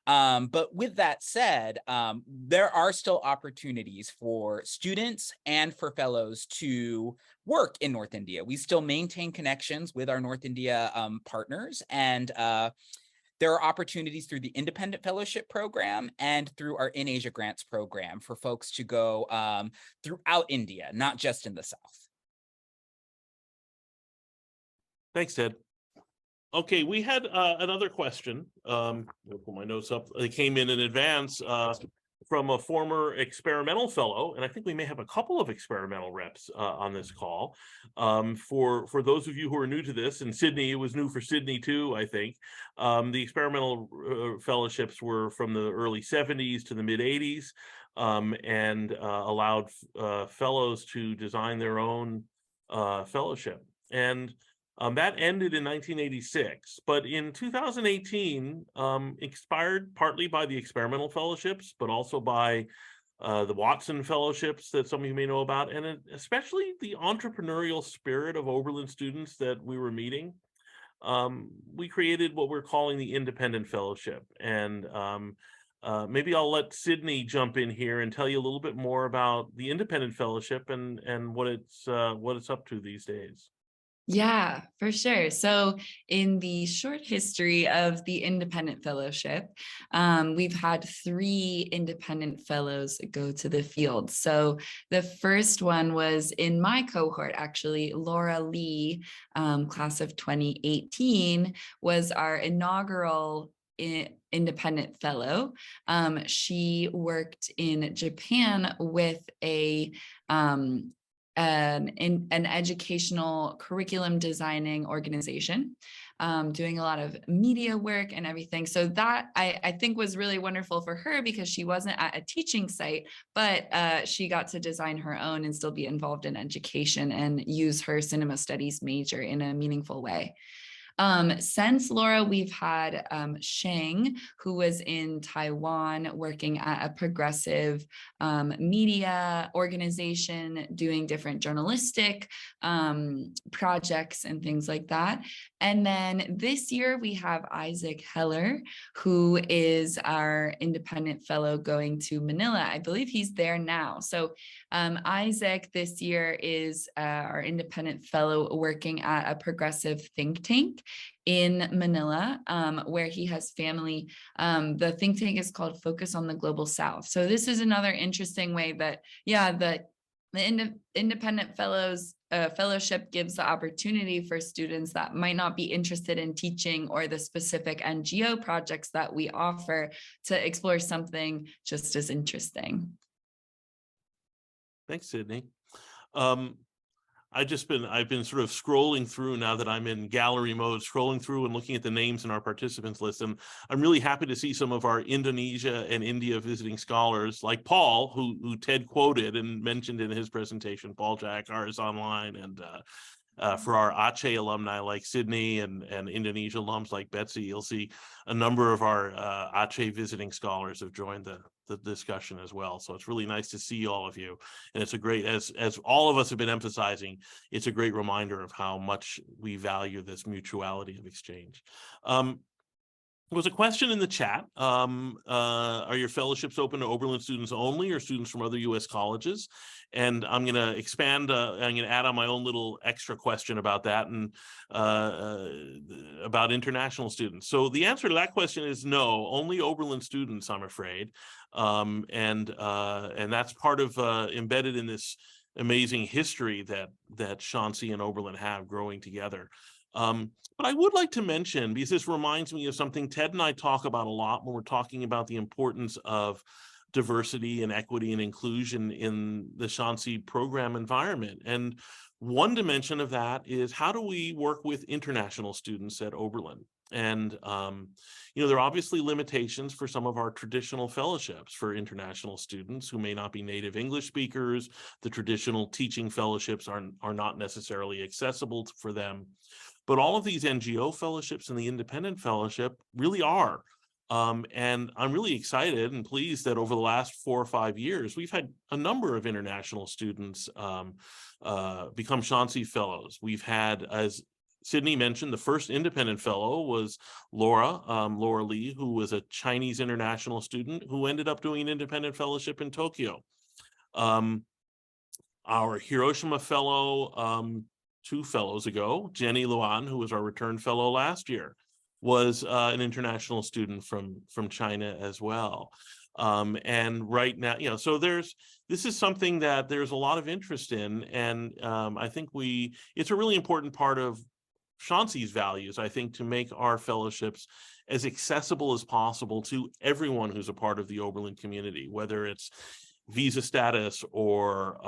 But with that said, there are still opportunities for students and for fellows to work in North India. We still maintain connections with our North India partners, and there are opportunities through the Independent Fellowship Program and through our In Asia Grants Program for folks to go throughout India, not just in the South. Thanks, Ted. Okay, we had another question. I'll pull my notes up. It came in advance from a former experimental fellow, and I think we may have a couple of experimental reps on this call. For those of you who are new to this, and Sydney, it was new for Sydney too, I think. The experimental fellowships were from the early 70s to the mid 80s, and allowed fellows to design their own fellowship. And that ended in 1986, but in 2018, expired partly by the experimental fellowships, but also by the Watson fellowships that some of you may know about, and especially the entrepreneurial spirit of Oberlin students that we were meeting. We created what we're calling the Independent Fellowship, and maybe I'll let Sydney jump in here and tell you a little bit more about the Independent Fellowship and what it's up to these days. Yeah, for sure. So in the short history of the Independent Fellowship, we've had 3 independent fellows go to the field. So the first one was in my cohort, actually. Laura Lee, class of 2018, was our inaugural independent fellow. She worked in Japan with an educational curriculum designing organization, doing a lot of media work and everything. So that I think was really wonderful for her because she wasn't at a teaching site, but she got to design her own and still be involved in education and use her cinema studies major in a meaningful way. Since Laura, we've had Sheng, who was in Taiwan working at a progressive media organization, doing different journalistic projects and things like that. And then this year we have Isaac Heller, who is our independent fellow going to Manila. I believe he's there now. So Isaac this year is our independent fellow working at a progressive think tank in Manila, where he has family. The think tank is called Focus on the Global South. So this is another interesting way that, the independent fellowship gives the opportunity for students that might not be interested in teaching or the specific NGO projects that we offer to explore something just as interesting. Thanks, Sydney. I've been sort of scrolling through now that I'm in gallery mode, scrolling through and looking at the names in our participants list. And I'm really happy to see some of our Indonesia and India visiting scholars like Paul, who Ted quoted and mentioned in his presentation. Paul Jackar is online, and for our Aceh alumni like Sydney and Indonesia alums like Betsy, you'll see a number of our Aceh visiting scholars have joined the discussion as well. So it's really nice to see all of you. And it's a great, as all of us have been emphasizing, it's a great reminder of how much we value this mutuality of exchange. There was a question in the chat. Are your fellowships open to Oberlin students only or students from other U.S. colleges? And I'm going to expand, I'm going to add on my own little extra question about that and about international students. So the answer to that question is no, only Oberlin students, I'm afraid. And that's part of embedded in this amazing history that Shansi and Oberlin have growing together. But I would like to mention, because this reminds me of something Ted and I talk about a lot when we're talking about the importance of diversity and equity and inclusion in the Shansi program environment. And one dimension of that is, how do we work with international students at Oberlin? And, there are obviously limitations for some of our traditional fellowships for international students who may not be native English speakers. The traditional teaching fellowships are not necessarily accessible for them. But all of these NGO fellowships and the independent fellowship really are. And I'm really excited and pleased that over the last 4 or 5 years, we've had a number of international students become Shansi Fellows. We've had, as Sydney mentioned, the first independent fellow was Laura Lee, who was a Chinese international student who ended up doing an independent fellowship in Tokyo. Our Hiroshima fellow, 2 fellows ago, Jenny Luan, who was our return fellow last year, was an international student from China as well. And right now, so this is something that there's a lot of interest in, and I think it's a really important part of Shansi's values, I think, to make our fellowships as accessible as possible to everyone who's a part of the Oberlin community, whether it's visa status or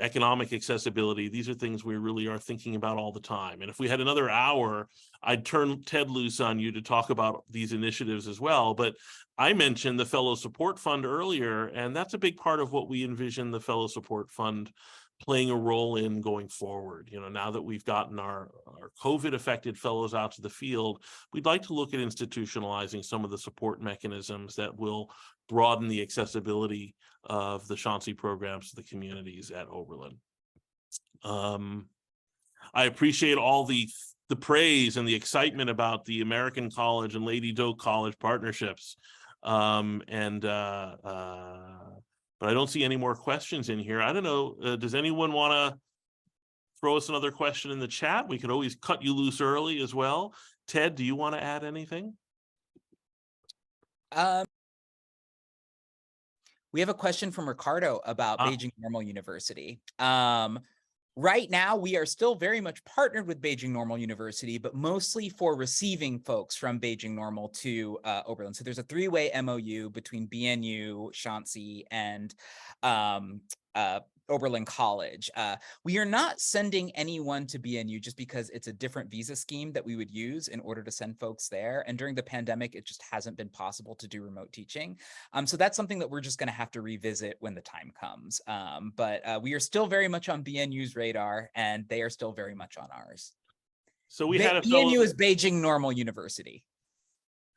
economic accessibility. These are things we really are thinking about all the time. And if we had another hour, I'd turn Ted loose on you to talk about these initiatives as well. But I mentioned the Fellow Support Fund earlier, and that's a big part of what we envision the Fellow Support Fund playing a role in going forward. Now that we've gotten our COVID affected fellows out to the field, we'd like to look at institutionalizing some of the support mechanisms that will broaden the accessibility of the Shansi programs to the communities at Oberlin. I appreciate all the praise and the excitement about the American College and Lady Doak College partnerships. But I don't see any more questions in here. I don't know, does anyone want to throw us another question in the chat? We could always cut you loose early as well. Ted, do you want to add anything? We have a question from Ricardo about Beijing Normal University. Right now, we are still very much partnered with Beijing Normal University, but mostly for receiving folks from Beijing Normal to Oberlin. So there's a 3-way MOU between BNU, Shansi, and Oberlin College. We are not sending anyone to BNU just because it's a different visa scheme that we would use in order to send folks there. And during the pandemic, it just hasn't been possible to do remote teaching. So that's something that we're just going to have to revisit when the time comes. But we are still very much on BNU's radar, and they are still very much on ours. So we had a BNU is Beijing Normal University.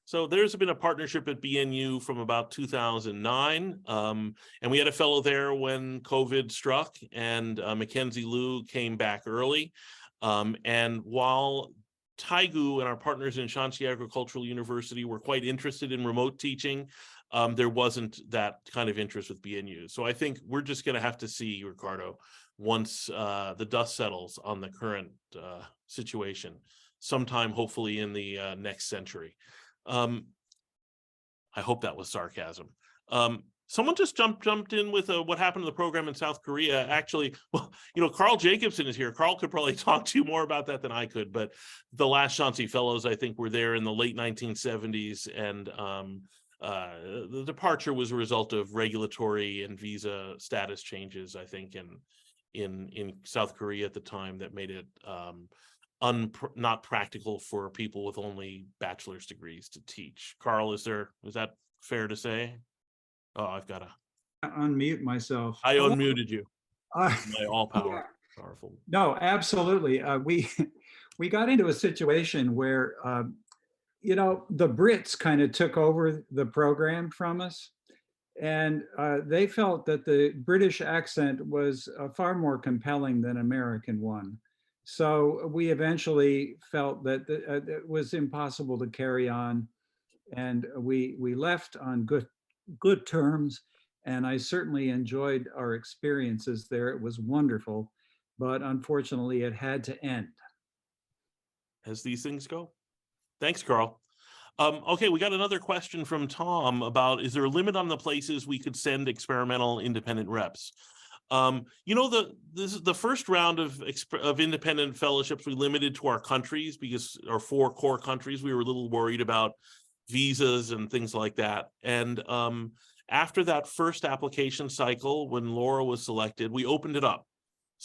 So there's been a partnership at BNU from about 2009, and we had a fellow there when COVID struck, and Mackenzie Liu came back early. And while Taigu and our partners in Shansi Agricultural University were quite interested in remote teaching, there wasn't that kind of interest with BNU. So I think we're just going to have to see, Ricardo, once the dust settles on the current situation, sometime hopefully in the next century. I hope that was sarcasm. Someone just jumped in with what happened to the program in South Korea. Actually, well, Carl Jacobson is here. Carl could probably talk to you more about that than I could, but the last Shansi Fellows, I think, were there in the late 1970s, and the departure was a result of regulatory and visa status changes, I think, in South Korea at the time that made it not practical for people with only bachelor's degrees to teach. Carl, is that fair to say? Oh, I've got to unmute myself. I unmuted you. My Yeah. powerful. No, absolutely. We got into a situation where the Brits kind of took over the program from us, and they felt that the British accent was far more compelling than American one. So we eventually felt that it was impossible to carry on, and we left on good terms. And I certainly enjoyed our experiences there. It was wonderful, but unfortunately it had to end. As these things go. Thanks, Carl. Okay, we got another question from Tom about, is there a limit on the places we could send experimental independent reps? This is the first round of independent fellowships we limited to our countries, because our 4 core countries, we were a little worried about visas and things like that. And after that first application cycle, when Laura was selected, we opened it up.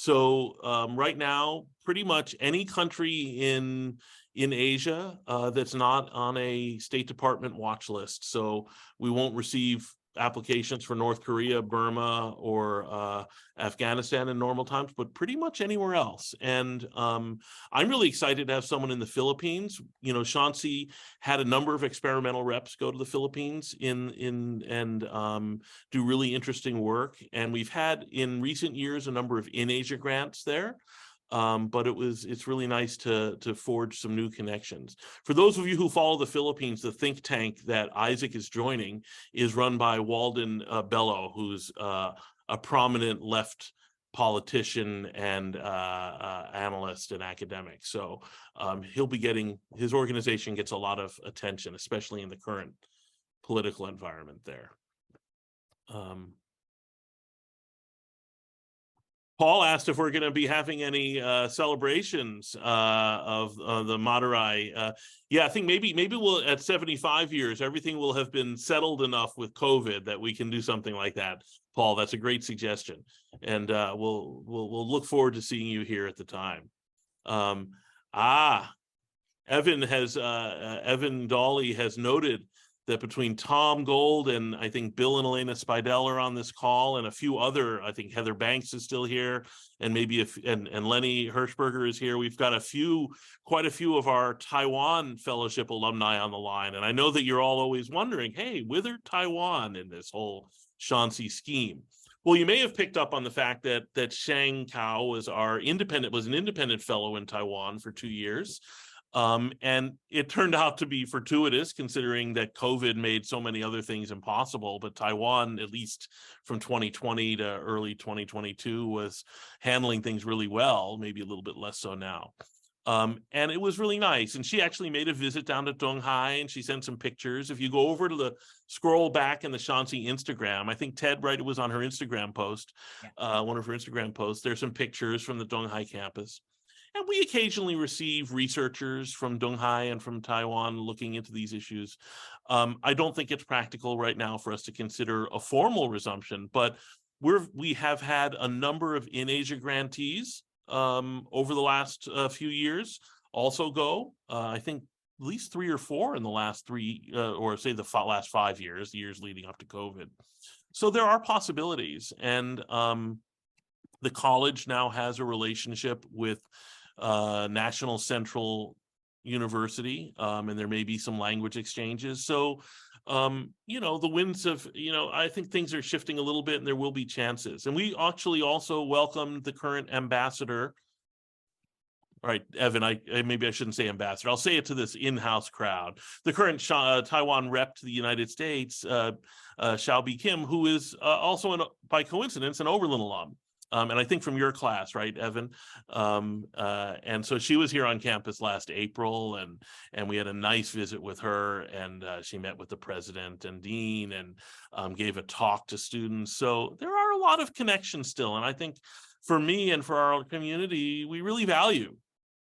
So right now, pretty much any country in Asia that's not on a State Department watch list. So we won't receive applications for North Korea, Burma, or Afghanistan in normal times, but pretty much anywhere else. And I'm really excited to have someone in the Philippines. You know, Shansi had a number of experimental reps go to the Philippines and do really interesting work. And we've had in recent years a number of in-Asia grants there. But it's really nice to forge some new connections. For those of you who follow the Philippines, the think tank that Isaac is joining is run by Walden Bello, who's a prominent left politician and analyst and academic. So he'll be getting, his organization gets a lot of attention, especially in the current political environment there. Paul asked if we're going to be having any celebrations of the Madurai. Yeah, I think maybe we'll, at 75 years, everything will have been settled enough with COVID that we can do something like that. Paul, that's a great suggestion, and we'll look forward to seeing you here at the time. Evan Dawley has noted that between Tom Gold and I think Bill and Elena Spidel are on this call, and a few other, I think Heather Banks is still here, and maybe and Lenny Hirschberger is here. We've got quite a few of our Taiwan Fellowship alumni on the line. And I know that you're all always wondering, hey, whither Taiwan in this whole Shansi scheme? Well, you may have picked up on the fact that Shang Kao was an independent fellow in Taiwan for 2 years. And it turned out to be fortuitous, considering that COVID made so many other things impossible. But Taiwan, at least from 2020 to early 2022, was handling things really well, maybe a little bit less so now. And it was really nice. And she actually made a visit down to Donghai, and she sent some pictures. If you go over to the scroll back in the Shansi Instagram, I think Ted, right, it was on her Instagram post, one of her Instagram posts. There's some pictures from the Donghai campus. And we occasionally receive researchers from Donghai and from Taiwan looking into these issues. I don't think it's practical right now for us to consider a formal resumption, but we have had a number of in-Asia grantees over the last few years also go. I think at least 3 or 4 in the last last 5 years, the years leading up to COVID. So there are possibilities. And the college now has a relationship with National Central University, and there may be some language exchanges. So, the winds of, I think things are shifting a little bit, and there will be chances. And we actually also welcomed the current ambassador. All right, Evan, maybe I shouldn't say ambassador. I'll say it to this in-house crowd. The current Taiwan rep to the United States, Xiaobi Kim, who is also, by coincidence, an Oberlin alum. And I think from your class, right, Evan? And so she was here on campus last April, and we had a nice visit with her, and she met with the president and dean and gave a talk to students. So there are a lot of connections still. And I think for me and for our community, we really value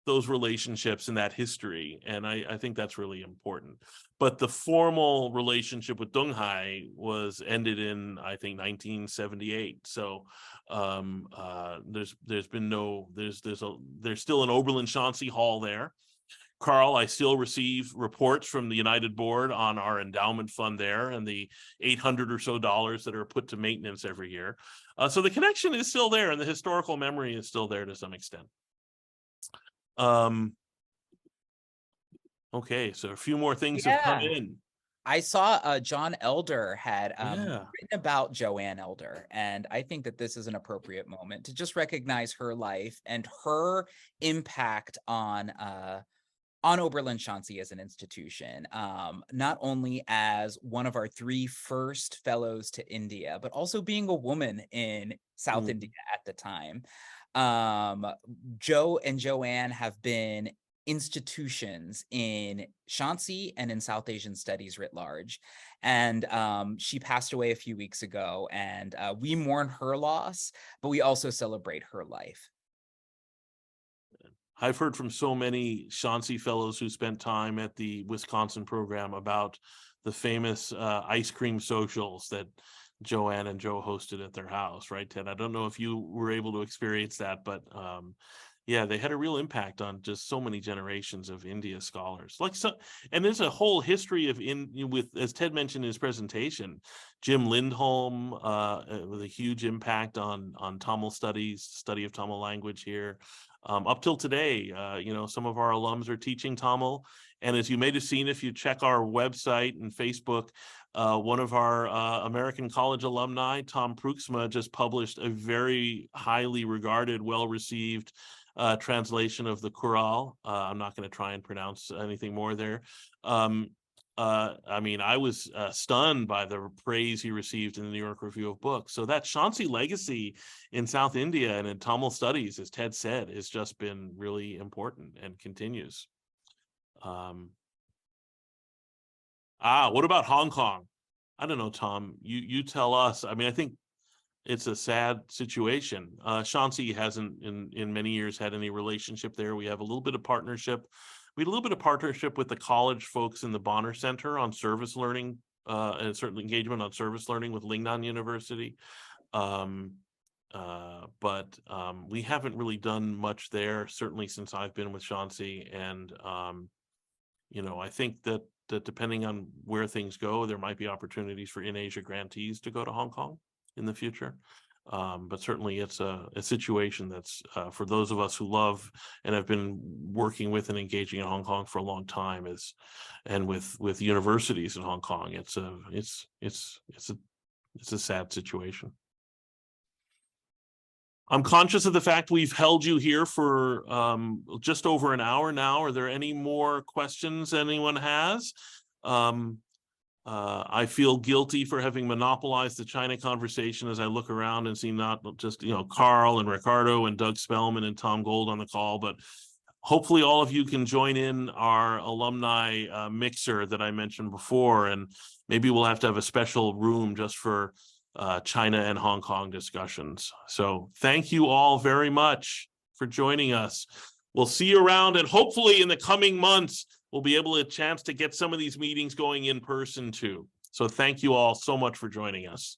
those relationships and that history. And I think that's really important. But the formal relationship with Donghai was ended in, I think, 1978. So there's still an Oberlin Shansi hall there. Carl, I still receive reports from the United Board on our endowment fund there and the $800 or so that are put to maintenance every year. So the connection is still there, and the historical memory is still there to some extent. Okay, so a few more things have come in. I saw John Elder had written about Joanne Elder, and I think that this is an appropriate moment to just recognize her life and her impact on Oberlin Shansi as an institution, not only as one of our 3 first fellows to India, but also being a woman in South India at the time. Joe and Joanne have been institutions in Shansi and in South Asian studies writ large. And she passed away a few weeks ago, and we mourn her loss, but we also celebrate her life. I've heard from so many Shansi fellows who spent time at the Wisconsin program about the famous ice cream socials that Joanne and Joe hosted at their house, right, Ted? I don't know if you were able to experience that, but yeah, they had a real impact on just so many generations of India scholars. Like so, and there's a whole history of with, as Ted mentioned in his presentation, Jim Lindholm with a huge impact on Tamil studies, study of Tamil language here. Up till today, some of our alums are teaching Tamil. And as you may have seen, if you check our website and Facebook, one of our American College alumni, Tom Pruxma, just published a very highly regarded, well-received translation of the Qural. I'm not going to try and pronounce anything more there. I mean, I was stunned by the praise he received in the New York Review of Books. So that Shansi legacy in South India and in Tamil studies, as Ted said, has just been really important and continues. What about Hong Kong? I don't know, Tom. You tell us. I mean, I think it's a sad situation. Shansi hasn't in many years had any relationship there. We have a little bit of partnership. We had a little bit of partnership with the college folks in the Bonner Center on service learning, and certainly engagement on service learning with Lingnan University. But we haven't really done much there, certainly since I've been with Shansi. And, I think that depending on where things go, there might be opportunities for in-Asia grantees to go to Hong Kong in the future. But certainly it's a situation that's for those of us who love and have been working with and engaging in Hong Kong for a long time and with universities in Hong Kong, it's a sad situation. I'm conscious of the fact we've held you here for just over an hour now. Are there any more questions anyone has? I feel guilty for having monopolized the China conversation as I look around and see not just, Carl and Ricardo and Doug Spellman and Tom Gold on the call, but hopefully all of you can join in our alumni mixer that I mentioned before, and maybe we'll have to have a special room just for China and Hong Kong discussions. So thank you all very much for joining us. We'll see you around, and hopefully in the coming months, we'll be able to have a chance to get some of these meetings going in person too. So thank you all so much for joining us.